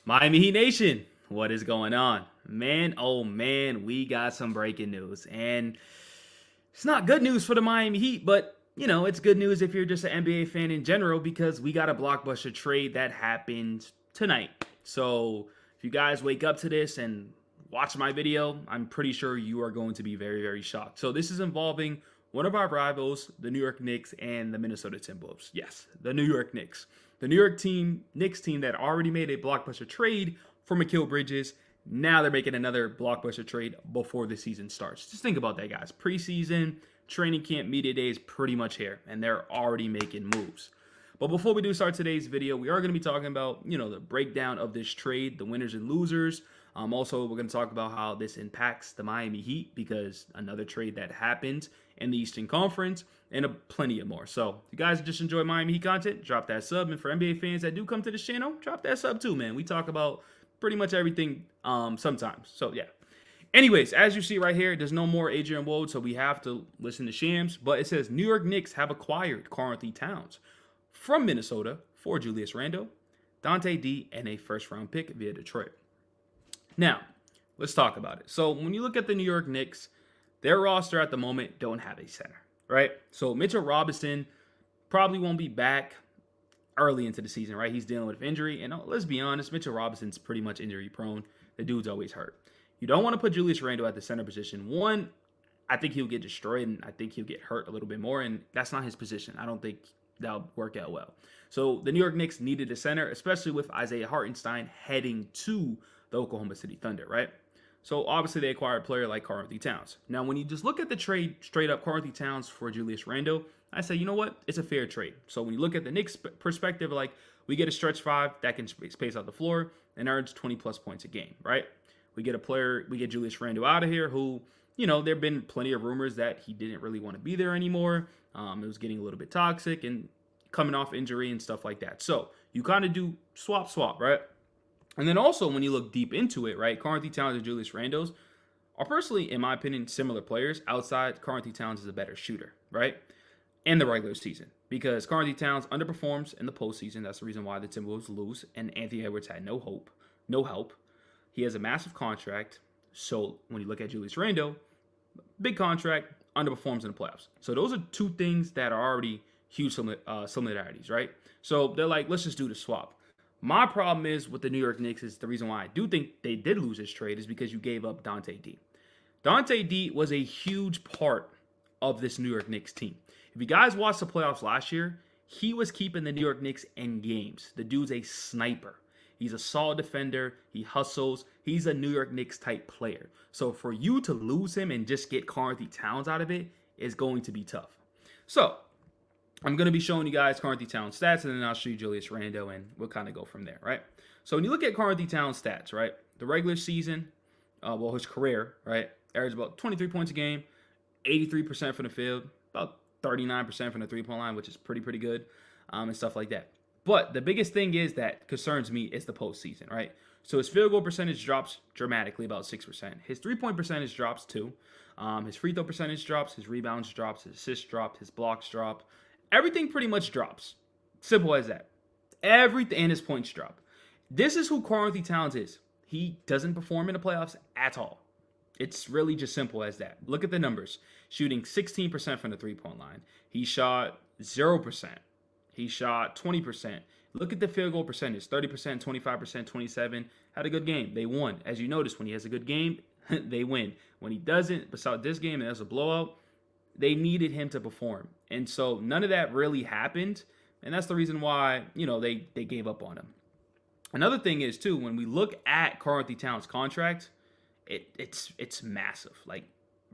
Miami Heat Nation, what is going on? Man, oh man, we got some breaking news. And it's not good news for the Miami Heat, but it's good news if you're just an NBA fan in general because we got a blockbuster trade that happened tonight. So if you guys wake up to this and watch my video, I'm pretty sure you are going to be very, very shocked. So this is involving one of our rivals, the New York Knicks and the Minnesota Timberwolves. Yes, the New York Knicks. The New York Knicks team that already made a blockbuster trade for Mikal Bridges. Now they're making another blockbuster trade before the season starts. Just think about that, guys. Preseason, training camp, media day is pretty much here, and they're already making moves. But before we do start today's video, we are going to be talking about, the breakdown of this trade, the winners and losers. Also, we're going to talk about how this impacts the Miami Heat because another trade that happened in the Eastern Conference and plenty of more. So, if you guys just enjoy Miami Heat content, drop that sub. And for NBA fans that do come to this channel, drop that sub too, man. We talk about pretty much everything sometimes. So, yeah. Anyways, as you see right here, there's no more Adrian Wode, so we have to listen to Shams. But it says New York Knicks have acquired Karl-Anthony Towns from Minnesota for Julius Randle, Dante D, and a first-round pick via Detroit. Now, let's talk about it. So when you look at the New York Knicks, their roster at the moment don't have a center, right? So Mitchell Robinson probably won't be back early into the season, right? He's dealing with injury. And let's be honest, Mitchell Robinson's pretty much injury prone. The dude's always hurt. You don't want to put Julius Randle at the center position. One, I think he'll get destroyed, and I think he'll get hurt a little bit more, and that's not his position. I don't think that'll work out well. So the New York Knicks needed a center, especially with Isaiah Hartenstein heading to the Oklahoma City Thunder, right? So obviously they acquired a player like Karl-Anthony Towns. Now, when you just look at the trade straight up, Karl-Anthony Towns for Julius Randle, I say, you know what? It's a fair trade. So when you look at the Knicks perspective, like we get a stretch five that can space out the floor and earns 20 plus points a game, right? We get a player, we get Julius Randle out of here who, there have been plenty of rumors that he didn't really want to be there anymore. It was getting a little bit toxic and coming off injury and stuff like that. So you kind of do swap, right? And then also when you look deep into it, right, Karl-Anthony Towns and Julius Randle are personally, in my opinion, similar players. Outside, Karl-Anthony Towns is a better shooter, right? In the regular season. Because Karl-Anthony Towns underperforms in the postseason. That's the reason why the Timberwolves lose. And Anthony Edwards had no help. He has a massive contract. So when you look at Julius Randle, big contract, underperforms in the playoffs. So those are two things that are already huge similarities, right? So they're like, let's just do the swap. My problem is with the New York Knicks is the reason why I do think they did lose this trade is because you gave up Dante D. Dante D was a huge part of this New York Knicks team. If you guys watched the playoffs last year, he was keeping the New York Knicks in games. The dude's a sniper. He's a solid defender. He hustles. He's a New York Knicks type player. So for you to lose him and just get Karl-Anthony Towns out of it is going to be tough. So I'm going to be showing you guys Karl-Anthony Towns stats, and then I'll show you Julius Randle, and we'll kind of go from there, right? So when you look at Karl-Anthony Towns stats, right, the regular season, his career, right, averaged about 23 points a game, 83% from the field, about 39% from the three-point line, which is pretty good, and stuff like that. But the biggest thing is that concerns me is the postseason, right? So his field goal percentage drops dramatically, about 6%. His three-point percentage drops too. His free throw percentage drops. His rebounds drops. His assists drop. His blocks drop. Everything pretty much drops. Simple as that. Everything, and his points drop. This is who Karl-Anthony Towns is. He doesn't perform in the playoffs at all. It's really just simple as that. Look at the numbers. Shooting 16% from the three-point line. He shot 0%. He shot 20%. Look at the field goal percentage. 30%, 25%, 27%. Had a good game. They won. As you notice, when he has a good game, they win. When he doesn't, besides this game, and there's a blowout, they needed him to perform. And so none of that really happened. And that's the reason why, they gave up on him. Another thing is, too, when we look at Karl-Anthony Towns' contract, it's massive. Like,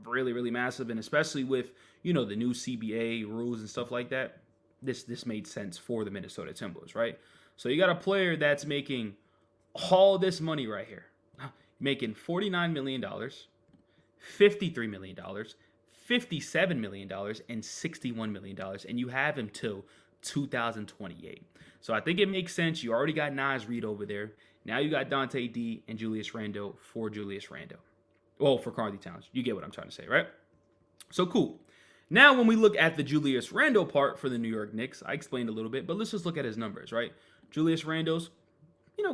really massive. And especially with, the new CBA rules and stuff like that, this made sense for the Minnesota Timberwolves, right? So you got a player that's making all this money right here. Making $49 million, $53 million, $57 million, and $61 million. And you have him till 2028. So I think it makes sense. You already got Naz Reid over there. Now you got Dante D and Julius Randle for Julius Randle. Well, for Karl-Anthony Towns. You get what I'm trying to say, right? So cool. Now, when we look at the Julius Randle part for the New York Knicks, I explained a little bit, but let's just look at his numbers, right? Julius Randle's,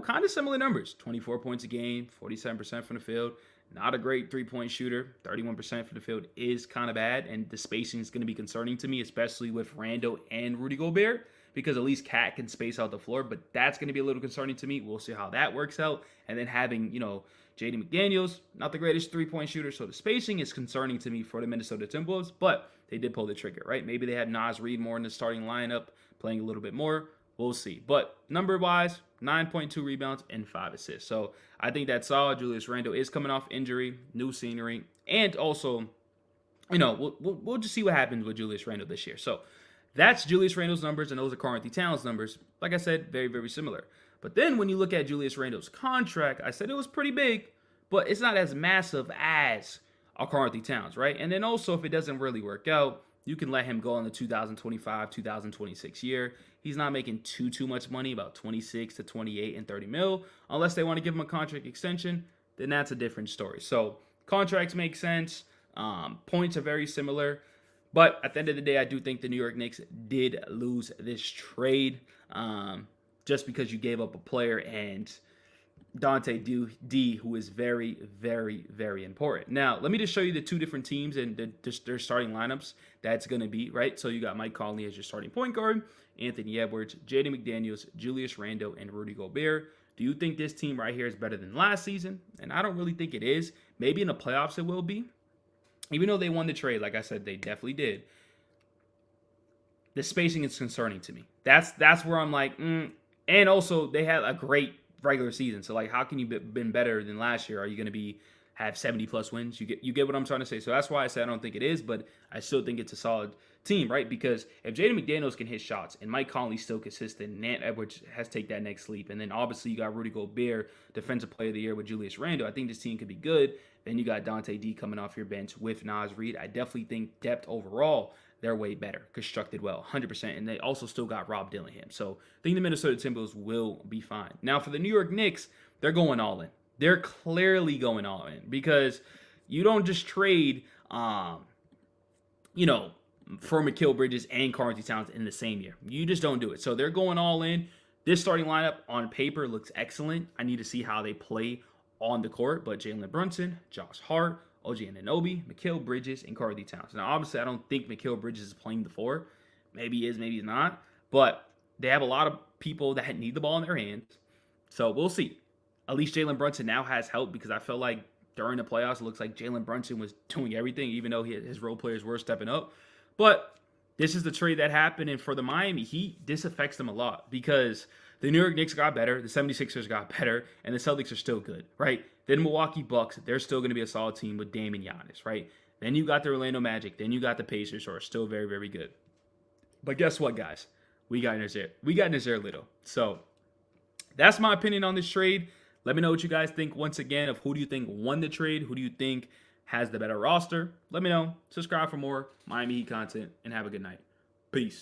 kind of similar numbers. 24 points a game, 47% from the field. Not a great three-point shooter. 31% from the field is kind of bad, and the spacing is going to be concerning to me, especially with Randle and Rudy Gobert, because at least Cat can space out the floor, but that's going to be a little concerning to me. We'll see how that works out. And then having, Jaden McDaniels, not the greatest three-point shooter, so the spacing is concerning to me for the Minnesota Timberwolves, but they did pull the trigger, right? Maybe they had Naz Reid more in the starting lineup, playing a little bit more. We'll see. But number-wise, 9.2 rebounds and 5 assists. So I think that's solid. Julius Randle is coming off injury, new scenery, and also, we'll just see what happens with Julius Randle this year. So that's Julius Randle's numbers, and those are Karl-Anthony Towns' numbers. Like I said, very, very similar. But then when you look at Julius Randle's contract, I said it was pretty big, but it's not as massive as Karl-Anthony Towns, right? And then also, if it doesn't really work out, you can let him go in the 2025, 2026 year. He's not making too much money, about 26 to 28 and 30 mil. Unless they want to give him a contract extension, then that's a different story. So contracts make sense. Points are very similar. But at the end of the day, I do think the New York Knicks did lose this trade just because you gave up a player and Dante D, who is very, very, very important. Now, let me just show you the two different teams and their starting lineups that's going to be, right? So you got Mike Conley as your starting point guard, Anthony Edwards, Jaden McDaniels, Julius Randle, and Rudy Gobert. Do you think this team right here is better than last season? And I don't really think it is. Maybe in the playoffs it will be. Even though they won the trade, like I said, they definitely did. The spacing is concerning to me. That's where I'm like, And also, they had a great regular season. So, like, how can you been better than last year? Are you going to have 70-plus wins? You get what I'm trying to say. So that's why I say I don't think it is, but I still think it's a solid team, right? Because if Jaden McDaniels can hit shots and Mike Conley's still consistent, and Nant Edwards has to take that next leap, and then obviously you got Rudy Gobert, Defensive Player of the Year with Julius Randle, I think this team could be good. Then you got Dante D coming off your bench with Naz Reid. I definitely think depth overall, they're way better, constructed well, 100%. And they also still got Rob Dillingham. So I think the Minnesota Timberwolves will be fine. Now for the New York Knicks, they're going all in. They're clearly going all in because you don't just trade, for Mikal Bridges and Karl-Anthony Towns in the same year. You just don't do it. So they're going all in. This starting lineup on paper looks excellent. I need to see how they play on the court. But Jalen Brunson, Josh Hart, OG Anunoby, Mikal Bridges, and Karl-Anthony Towns. Now, obviously, I don't think Mikal Bridges is playing the four. Maybe he is, maybe he's not. But they have a lot of people that need the ball in their hands. So we'll see. At least Jalen Brunson now has help because I felt like during the playoffs, it looks like Jalen Brunson was doing everything, even though his role players were stepping up. But this is the trade that happened, and for the Miami Heat, this affects them a lot because the New York Knicks got better, the 76ers got better, and the Celtics are still good, right? Then Milwaukee Bucks, they're still going to be a solid team with Dame and Giannis, right? Then you got the Orlando Magic, then you got the Pacers, who are still very, very good. But guess what, guys? We got Nazir Little. So that's my opinion on this trade. Let me know what you guys think once again of who do you think won the trade? Who do you think has the better roster? Let me know. Subscribe for more Miami Heat content and have a good night. Peace.